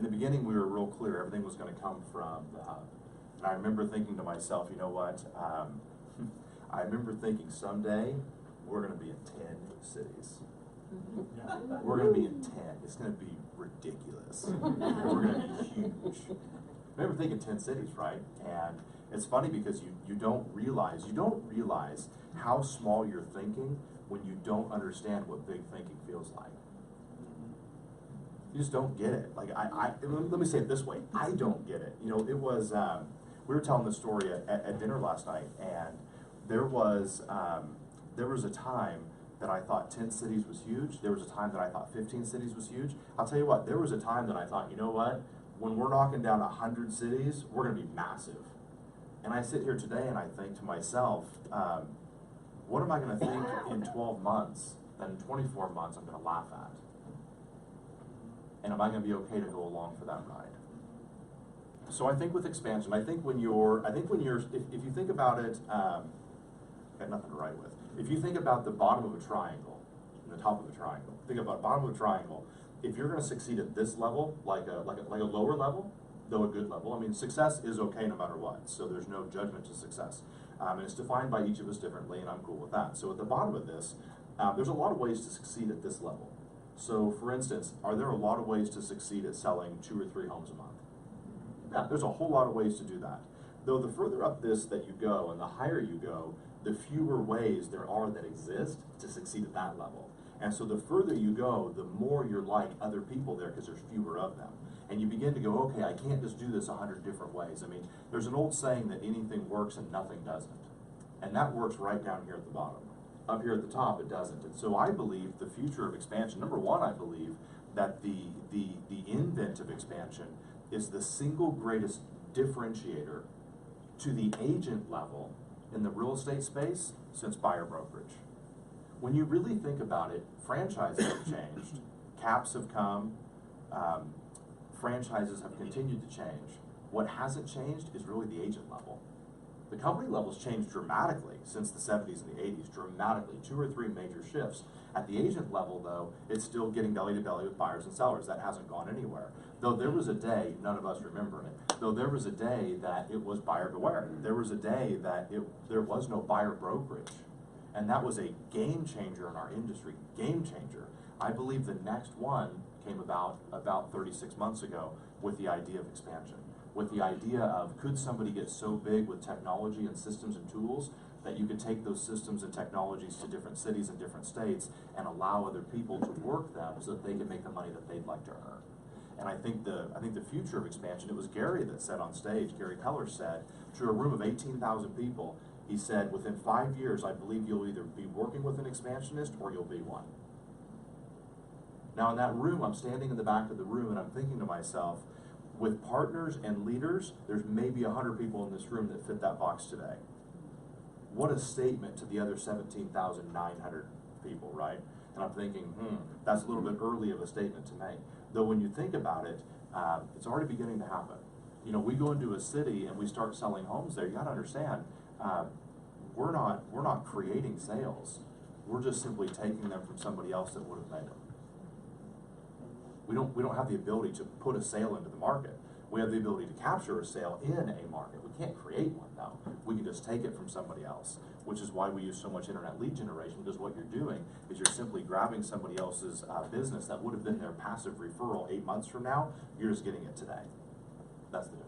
In the beginning, we were real clear. Everything was going to come from the hub. And I remember thinking to myself, you know what? I remember thinking someday we're going to be in 10 cities. We're going to be in 10. It's going to be ridiculous. We're going to be huge. I remember thinking 10 cities, right? And it's funny because you don't realize how small you're thinking when you don't understand what big thinking feels like. You just don't get it. Like let me say it this way. I don't get it. You know, it was, we were telling this story at dinner last night, and there was a time that I thought 10 cities was huge. There was a time that I thought 15 cities was huge. I'll tell you what, there was a time that I thought, you know what, when we're knocking down 100 cities, we're gonna be massive. And I sit here today and I think to myself, what am I gonna think in 12 months that in 24 months I'm gonna laugh at? And am I gonna be okay to go along for that ride? So I think with expansion, if you think about it, got nothing to write with. If you think about the bottom of a triangle, and the top of a triangle, think about the bottom of a triangle. If you're going to succeed at this level, like a lower level, though a good level, I mean, success is okay no matter what. So there's no judgment to success, and it's defined by each of us differently, and I'm cool with that. So at the bottom of this, there's a lot of ways to succeed at this level. So for instance, are there a lot of ways to succeed at selling 2 or 3 homes a month? Yeah, there's a whole lot of ways to do that. Though the further up this that you go and the higher you go, the fewer ways there are that exist to succeed at that level. And so the further you go, the more you're like other people there because there's fewer of them. And you begin to go, okay, I can't just do this 100 different ways. I mean, there's an old saying that anything works and nothing doesn't. And that works right down here at the bottom. Up here at the top, it doesn't. And so I believe the future of expansion, number one, I believe that the invent of expansion is the single greatest differentiator to the agent level in the real estate space since buyer brokerage. When you really think about it, franchises have changed, caps have come, franchises have continued to change. What hasn't changed is really the agent level. The company level's changed dramatically since the 70s and the 80s, dramatically, 2 or 3 major shifts. At the agent level, though, it's still getting belly to belly with buyers and sellers. That hasn't gone anywhere. Though there was a day, none of us remember it, though there was a day that it was buyer beware. There was a day that there was no buyer brokerage. And that was a game changer in our industry, game changer. I believe the next one came about 36 months ago with the idea of expansion, with the idea of could somebody get so big with technology and systems and tools that you could take those systems and technologies to different cities and different states and allow other people to work them so that they can make the money that they'd like to earn. And I think the future of expansion, it was Gary that said on stage, Gary Keller said, to a room of 18,000 people, he said, within 5 years, I believe you'll either be working with an expansionist or you'll be one. Now in that room, I'm standing in the back of the room and I'm thinking to myself, with partners and leaders, there's maybe 100 people in this room that fit that box today. What a statement to the other 17,900 people, right? And I'm thinking, that's a little bit early of a statement to make. Though when you think about it, it's already beginning to happen. You know, we go into a city and we start selling homes there. You got to understand, we're not creating sales. We're just simply taking them from somebody else that would have made them. We don't have the ability to put a sale into the market. We have the ability to capture a sale in a market. We can't create one though. We can just take it from somebody else, which is why we use so much internet lead generation, because what you're doing is you're simply grabbing somebody else's business that would have been their passive referral 8 months from now. You're just getting it today. That's the difference.